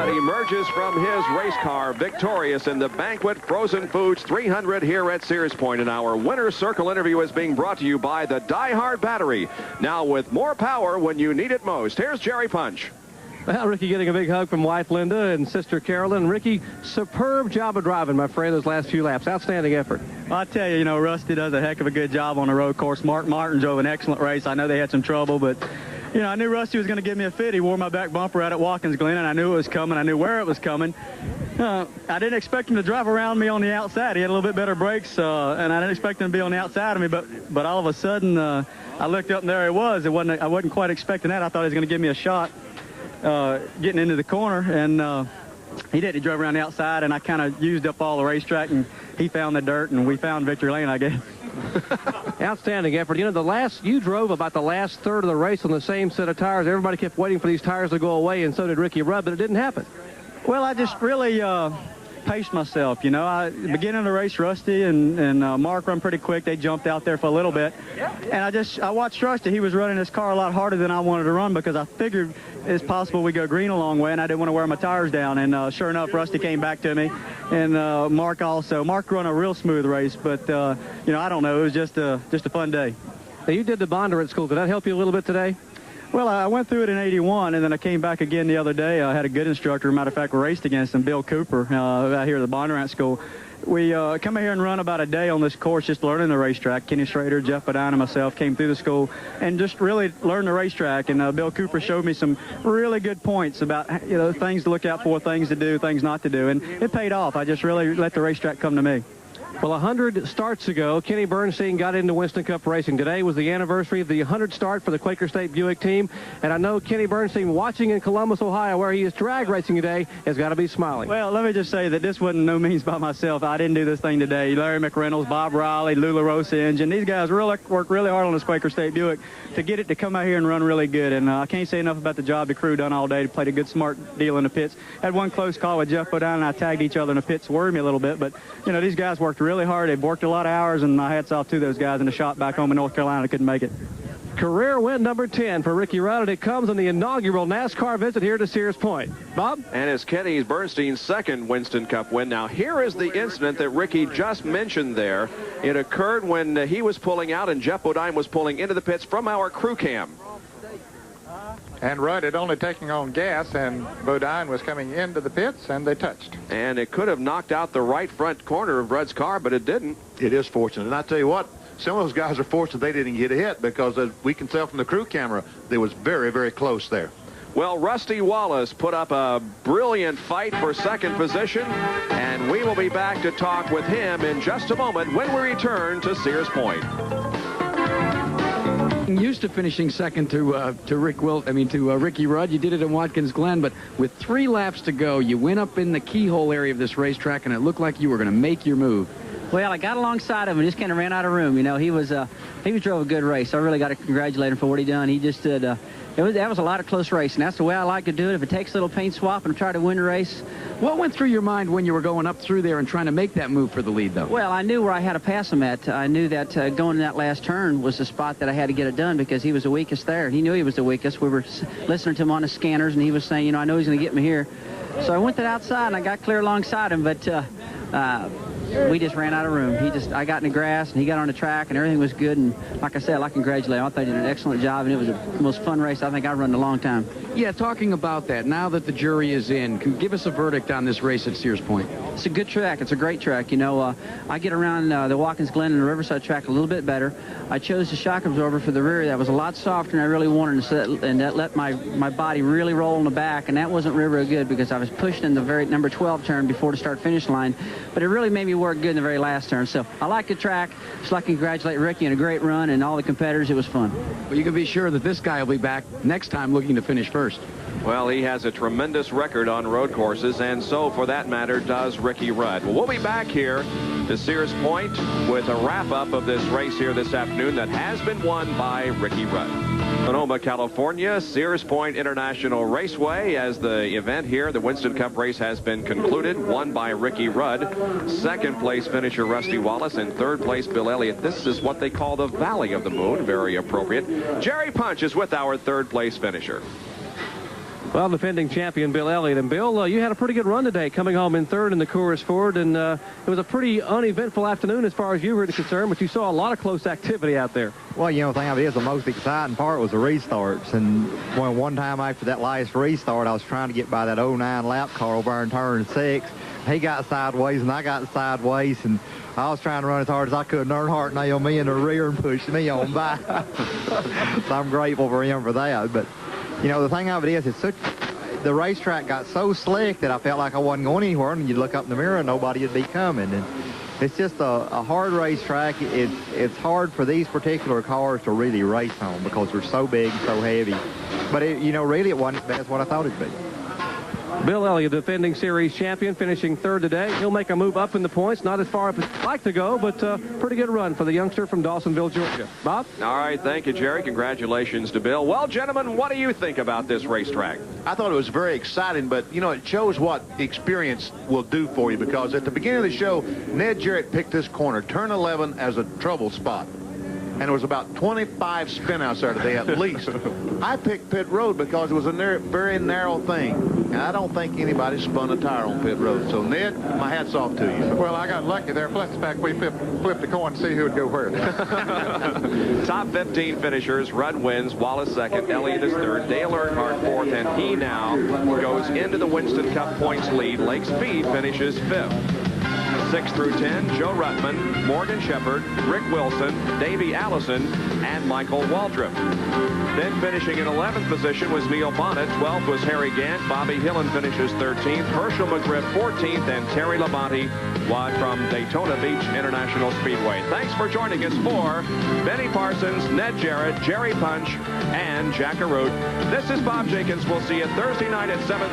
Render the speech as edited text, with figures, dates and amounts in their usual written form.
Rudd emerges from his race car victorious in the Banquet Frozen Foods 300 here at Sears Point. And our winner's circle interview is being brought to you by the Die Hard battery. Now with more power when you need it most. Here's Jerry Punch. Well, Ricky getting a big hug from wife Linda and sister Carolyn. Ricky, superb job of driving, my friend, those last few laps. Outstanding effort. Well, I tell you, Rusty does a heck of a good job on the road course. Mark Martin drove an excellent race. I know they had some trouble, but, I knew Rusty was going to give me a fit. He wore my back bumper out at Watkins Glen, and I knew it was coming. I knew where it was coming. I didn't expect him to drive around me on the outside. He had a little bit better brakes, and I didn't expect him to be on the outside of me, but all of a sudden, I looked up, and there he was. I wasn't quite expecting that. I thought he was going to give me a shot. Getting into the corner, and he did. He drove around the outside, and I kind of used up all the racetrack, and he found the dirt, and we found victory lane, I guess. Outstanding effort. You drove about the last third of the race on the same set of tires. Everybody kept waiting for these tires to go away, and so did Ricky Rudd, but it didn't happen. Well, I just really paced myself, beginning of the race, Rusty and Mark run pretty quick. They jumped out there for a little bit. And I watched Rusty. He was running his car a lot harder than I wanted to run because I figured it's possible we go green a long way, and I didn't want to wear my tires down. And sure enough, Rusty came back to me. And Mark also. Mark run a real smooth race, but, I don't know. It was just a fun day. Now, you did the Bonder at school. Did that help you a little bit today? Well, I went through it in '81, and then I came back again the other day. I had a good instructor. Matter of fact, we raced against him, Bill Cooper, out here at the Bondurant School. We come here and run about a day on this course, just learning the racetrack. Kenny Schrader, Jeff Badine, and myself came through the school and just really learned the racetrack. And Bill Cooper showed me some really good points about, things to look out for, things to do, things not to do. And it paid off. I just really let the racetrack come to me. Well, 100 starts ago, Kenny Bernstein got into Winston Cup racing. Today was the anniversary of the 100 start for the Quaker State Buick team. And I know Kenny Bernstein, watching in Columbus, Ohio, where he is drag racing today, has got to be smiling. Well, let me just say that this wasn't no means by myself. I didn't do this thing today. Larry McReynolds, Bob Riley, Lou LaRosa engine. These guys worked really hard on this Quaker State Buick to get it to come out here and run really good. And I can't say enough about the job the crew done all day. They played a good, smart deal in the pits. Had one close call with Jeff Bodine, and I tagged each other in the pits. Worried me a little bit. But, these guys worked really hard. They worked a lot of hours, and my hat's off to those guys in the shop back home in North Carolina. Couldn't make it. Career win number 10 for Ricky Rudd, and it comes on the inaugural NASCAR visit here to Sears Point. Bob? And it's Kenny Bernstein's second Winston Cup win. Now, here is the incident that Ricky just mentioned there. It occurred when he was pulling out and Jeff Bodine was pulling into the pits from our crew cam. And Rudd had only taken on gas, and Bodine was coming into the pits, and they touched. And it could have knocked out the right front corner of Rudd's car, but it didn't. It is fortunate. And I tell you what, some of those guys are fortunate they didn't get a hit because, as we can tell from the crew camera, they was very, very close there. Well, Rusty Wallace put up a brilliant fight for second position, and we will be back to talk with him in just a moment when we return to Sears Point. Used to finishing second to Ricky Rudd. You did it in Watkins Glen, but with 3 laps to go, you went up in the keyhole area of this racetrack, and it looked like you were going to make your move. Well, I got alongside him and just kind of ran out of room. He drove a good race. I really got to congratulate him for what he done. He just did. That was a lot of close racing. That's the way I like to do it. If it takes a little paint swap and try to win the race. What went through your mind when you were going up through there and trying to make that move for the lead, though? Well, I knew where I had to pass him at. I knew that going in that last turn was the spot that I had to get it done because he was the weakest there. He knew he was the weakest. We were listening to him on the scanners, and he was saying, I know he's going to get me here. So I went to the outside, and I got clear alongside him, but we just ran out of room. I got in the grass, and he got on the track, and everything was good. And like I said, I congratulate him. I thought he did an excellent job, and it was the most fun race I think I've run in a long time. Yeah, talking about that, now that the jury is in, can you give us a verdict on this race at Sears Point? It's a good track. It's a great track. I get around the Watkins Glen and the Riverside track a little bit better. I chose the shock absorber for the rear. That was a lot softer than I really wanted, and that let my body really roll in the back, and that wasn't real good because I was pushing in the very number 12 turn before the start-finish line, but it really made me work good in the very last turn. So I like the track. Just like to congratulate Ricky on a great run and all the competitors. It was fun. Well, you can be sure that this guy will be back next time looking to finish first. Well, he has a tremendous record on road courses, and so, for that matter, does Ricky Rudd. Well, we'll be back here to Sears Point with a wrap-up of this race here this afternoon that has been won by Ricky Rudd. Sonoma, California, Sears Point International Raceway, as the event here, the Winston Cup race, has been concluded, won by Ricky Rudd. Second place finisher Rusty Wallace, and third place Bill Elliott. This is what they call the Valley of the Moon, very appropriate. Jerry Punch is with our third place finisher. Well, defending champion Bill Elliott. And Bill, you had a pretty good run today, coming home in third in the Coors Ford, and it was a pretty uneventful afternoon as far as you were concerned, but you saw a lot of close activity out there. Well, you know, the thing of it is, the most exciting part was the restarts. And one time after that last restart, I was trying to get by that 09 lap car over there in turn 6. He got sideways, and I got sideways, and I was trying to run as hard as I could. And Earnhardt nailed me in the rear and pushed me on by. So I'm grateful for him for that. But, you know, the thing of it is, the racetrack got so slick that I felt like I wasn't going anywhere. And you look up in the mirror, and nobody would be coming. And it's just a hard racetrack. It's hard for these particular cars to really race on because they're so big, so heavy. But, you know, really it wasn't as bad as what I thought it'd be. Bill Elliott, defending series champion, finishing third today. He'll make a move up in the points. Not as far up as he'd like to go, but pretty good run for the youngster from Dawsonville, Georgia. Bob? All right, thank you, Jerry. Congratulations to Bill. Well, gentlemen, what do you think about this racetrack? I thought it was very exciting, but, you know, it shows what experience will do for you, because at the beginning of the show, Ned Jarrett picked this corner, turn 11, as a trouble spot. And there was about 25 spinouts there today at least. I picked pit road because it was a very narrow thing. And I don't think anybody spun a tire on pit road. So, Ned, my hat's off to you. Well, I got lucky there. Plus, the fact we flipped the coin to see who would go where. Top 15 finishers. Rudd wins. Wallace second. Elliott is third. Dale Earnhardt fourth. And he now goes into the Winston Cup points lead. Lake Speed finishes fifth. 6 through 10, Joe Ruttman, Morgan Shepherd, Rick Wilson, Davey Allison, and Michael Waldrop. Then finishing in 11th position was Neil Bonnet. 12th was Harry Gant. Bobby Hillen finishes 13th. Herschel McGriff 14th. And Terry Labonte from Daytona Beach International Speedway. Thanks for joining us for Benny Parsons, Ned Jarrett, Jerry Punch, and Jack Arute. This is Bob Jenkins. We'll see you Thursday night at 7.